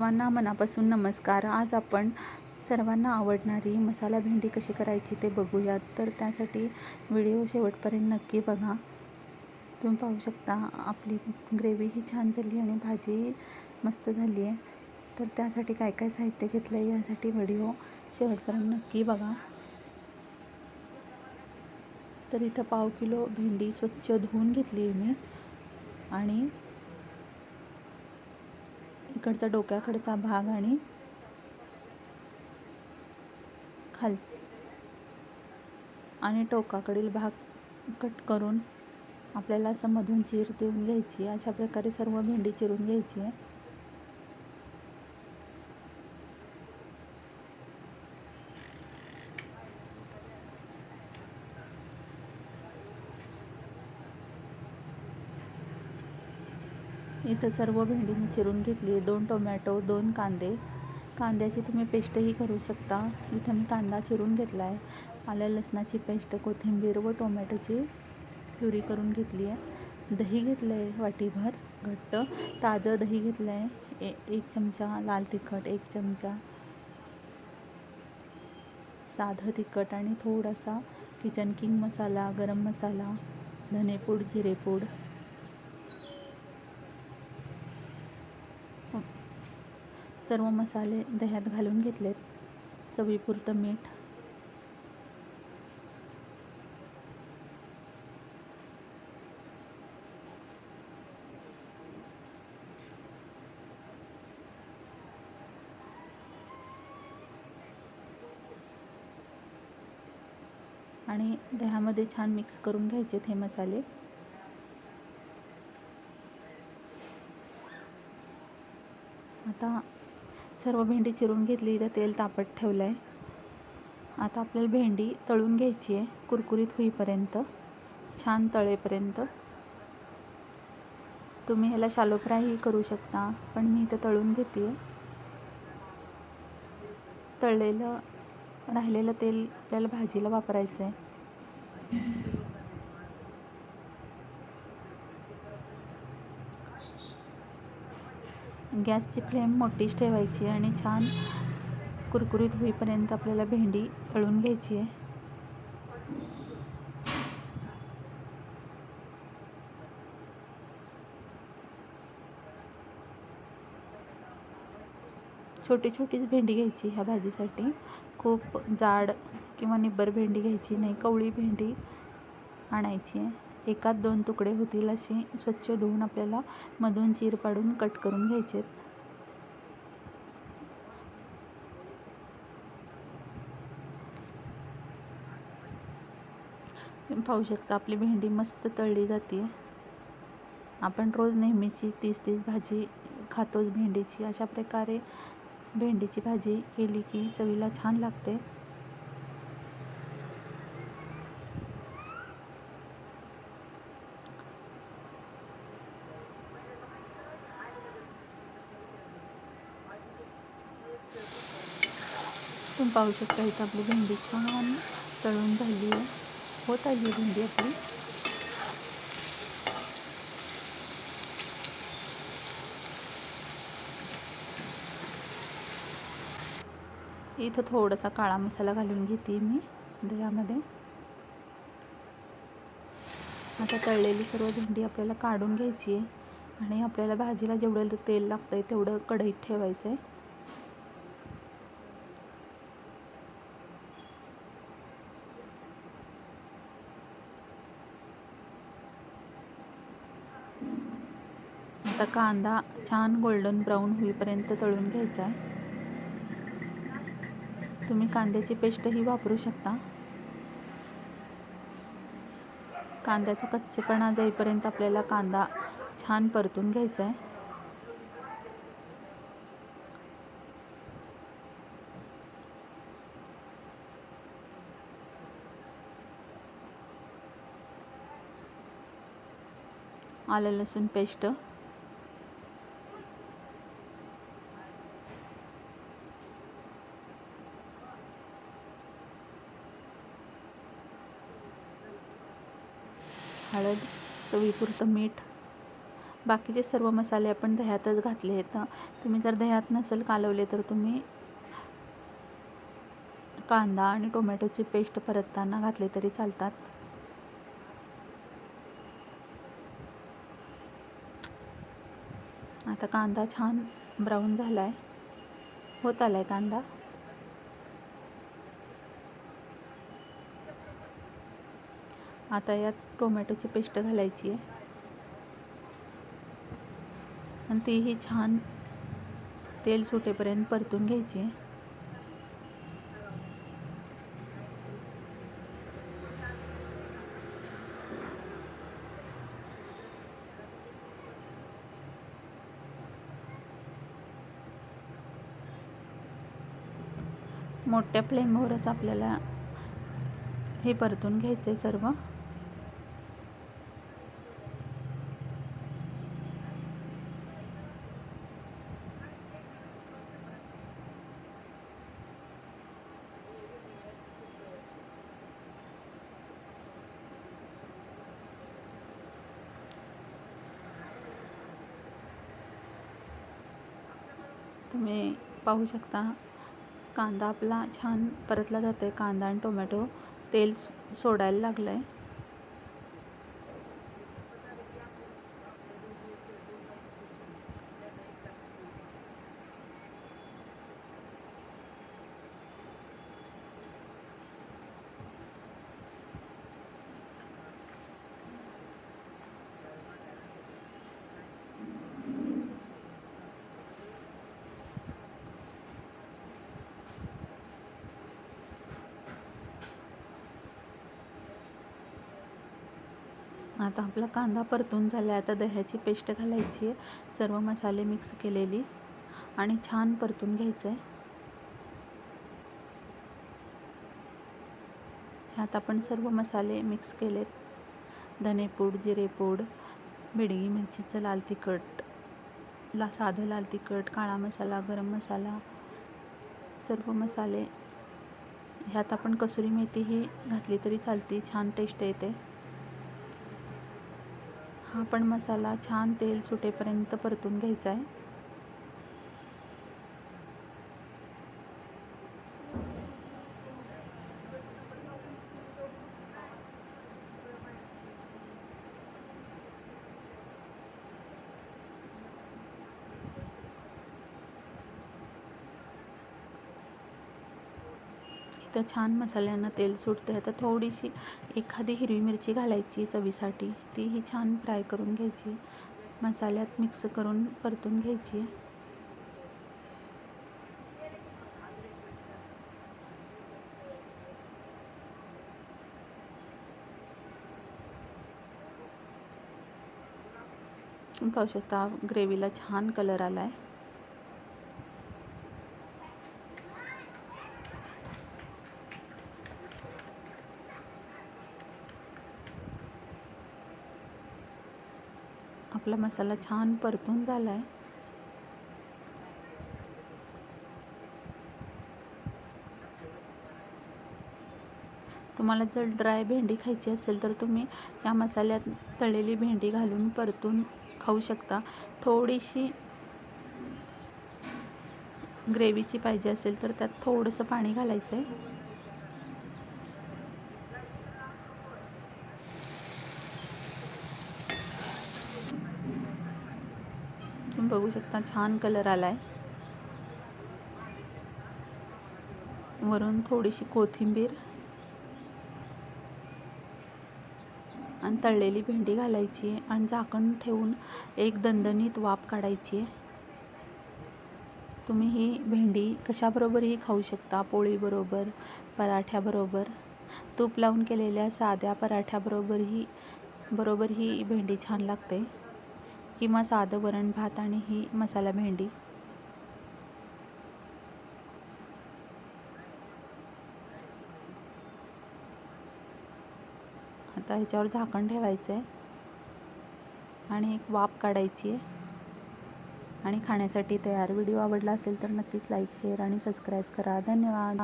सर्वांना मनापासून नमस्कार. आज आपण सर्वांना आवडणारी मसाला भेंडी कशी करायची ते बघूयात. तर त्यासाठी व्हिडिओ शेवटपर्यंत नक्की बघा. तुम्ही पाहू शकता आपली ग्रेव्ही ही छान झाली आणि भाजी मस्त झाली आहे. तर त्यासाठी काय काय साहित्य घेतलं आहे यासाठी व्हिडिओ शेवटपर्यंत नक्की बघा. तर इथं पाव किलो भेंडी स्वच्छ धुवून घेतली आहे मी आणि इकडचा डोक्याकडचा भाग आणि आणि टोकाकडील भाग कट करून आपल्याला असं मधून चीर देऊन घ्यायची. अशा प्रकारे सर्व भेंडी चिरून घ्यायची आहे. इथं सर्व भेंडी मी चिरून घेतली आहे. 2 टोमॅटो, 2 कांदे. कांद्याची तुम्ही पेस्टही करू शकता. इथं मी कांदा चिरून घेतला आहे. आलं लसणाची पेस्ट, कोथिंबीर व टोमॅटोची प्युरी करून घेतली आहे. दही घेतलं आहे वाटीभर घट्ट. ताजं दही घेतलं आहे. 1 चमचा लाल तिखट, 1 चमचा साधं तिखट आणि थोडासा किचन किंग मसाला, गरम मसाला, धनेपूड, जिरेपूड, सर्व मसाले दह्यात घालून घेतलेत. चवीपुरतं मीठ. आणि दह्यामध्ये छान मिक्स करून घ्यायचेत हे मसाले. आता सर्व भेंडी चिरून घेतली. तर तेल तापत ठेवलं आहे. आता आपल्याला भेंडी तळून घ्यायची आहे कुरकुरीत होईपर्यंत, छान तळेपर्यंत. तुम्ही ह्याला शॅलो फ्रायही करू शकता, पण मी इथं तळून घेते आहे. तळलेलं राहिलेलं तेल आपल्याला भाजीला वापरायचं आहे. गॅसची फ्लेम मोठीच ठेवायची आणि छान कुरकुरीत होईपर्यंत आपल्याला भेंडी तळून घ्यायची आहे. छोटी छोटीच भेंडी घ्यायची ह्या भाजीसाठी. खूप जाड किंवा निब्बर भेंडी घ्यायची नाही. कवळी भेंडी आणायची आहे. 1-2 तुकडे होतील अशी स्वच्छ धुवून आपल्याला मधून चीर पाडून कट करून घ्यायचे. पाहू शकता आपली भेंडी मस्त तळली जाते. आपण रोज नेहमीची 30-30 भाजी खातोच भेंडीची. अशा प्रकारे भेंडीची भाजी केली की चवीला छान लागते. तुम्ही पाहू शकता इथं आपली भेंडी छान तळून झाली आहे. होत आली भेंडी आपली. इथं थोडासा काळा मसाला घालून घेते मी दह्यामध्ये. आता तळलेली सर्व भेंडी आपल्याला काढून घ्यायची आहे आणि आपल्याला भाजीला जेवढं तेल लागतं आहे तेवढं कढईत ठेवायचं आहे. आता कांदा छान गोल्डन ब्राऊन होईपर्यंत तळून घ्यायचा आहे. तुम्ही कांद्याची पेस्टही वापरू शकता. कांद्याचा कच्चेपणा जाईपर्यंत आपल्याला कांदा छान परतून घ्यायचा आहे. आलं लसूण पेस्ट, हळद, चवीपुरतं मीठ, बाकीचे सर्व मसाले आपण दह्यातच घातले आहेत. तुम्ही जर दह्यात नसेल कालवले तर तुम्ही कांदा आणि टोमॅटोची पेस्ट परतताना घातले तरी चालतात. आता कांदा छान ब्राऊन झाला आहे, होत आला आहे कांदा. आता यात टोमॅटोची पेस्ट घालायची आहे आणि तीही छान तेल सुटेपर्यंत परतून घ्यायची आहे. मोठ्या फ्लेमवरच आपल्याला हे परतून घ्यायचं आहे सर्व. तुम्ही पाहू शकता कांदा आपला छान परतला जातो आहे. कांदा आणि टोमॅटो तेल सोडायला लागलं आहे. आता आपला कांदा परतून झाला आहे. आता दह्याची पेस्ट घालायची आहे, सर्व मसाले मिक्स केलेली, आणि छान परतून घ्यायचं आहे. ह्यात आपण सर्व मसाले मिक्स केलेत. धनेपूड, जिरेपूड, बेडगी मिरचीचं लाल तिखट, साधं लाल तिखट, काळा मसाला, गरम मसाला, सर्व मसाले. ह्यात आपण कसुरी मेथीही घातली तरी चालते, छान टेस्ट येते. हा पण मसाला छान तेल सुटेपर्यंत परतून घ्यायचा आहे. इथं छान मसाल्यांना तेल सुटते. आता थोडीशी एखादी हिरवी मिरची घालायची चवीसाठी, तीही छान फ्राय करून घ्यायची, मसाल्यात मिक्स करून परतून घ्यायची. तुम्ही पाहू शकता ग्रेव्हीला छान कलर आला आहे. आपला मसाला छान परतून झाला आहे. तुम्हाला जर ड्राय भेंडी खायची असेल तर तुम्ही या मसाल्यात तळलेली भेंडी घालून परतून खाऊ शकता. थोडीशी ग्रेव्हीची पाहिजे असेल तर त्यात थोडंसं पाणी घालायचं आहे. तुम्ही बघू शकता छान कलर आला आहे. वरून थोडीशी कोथिंबीर आणि तळलेली भेंडी घालायची आणि झाकण ठेवून एक दणदणीत वाफ काढायची आहे. तुम्ही ही भेंडी कशाबरोबरही खाऊ शकता, पोळीबरोबर, पराठ्याबरोबर, तूप लावून केलेल्या साध्या पराठ्याबरोबर ही भेंडी छान लागते, किंवा साधं वरण भात आणि ही मसाला भेंडी. आता ह्याच्यावर झाकण ठेवायचं आहे आणि एक वाफ काढायची आहे आणि खाण्यासाठी तयार. व्हिडिओ आवडला असेल तर नक्कीच लाईक, शेअर आणि सबस्क्राईब करा. धन्यवाद.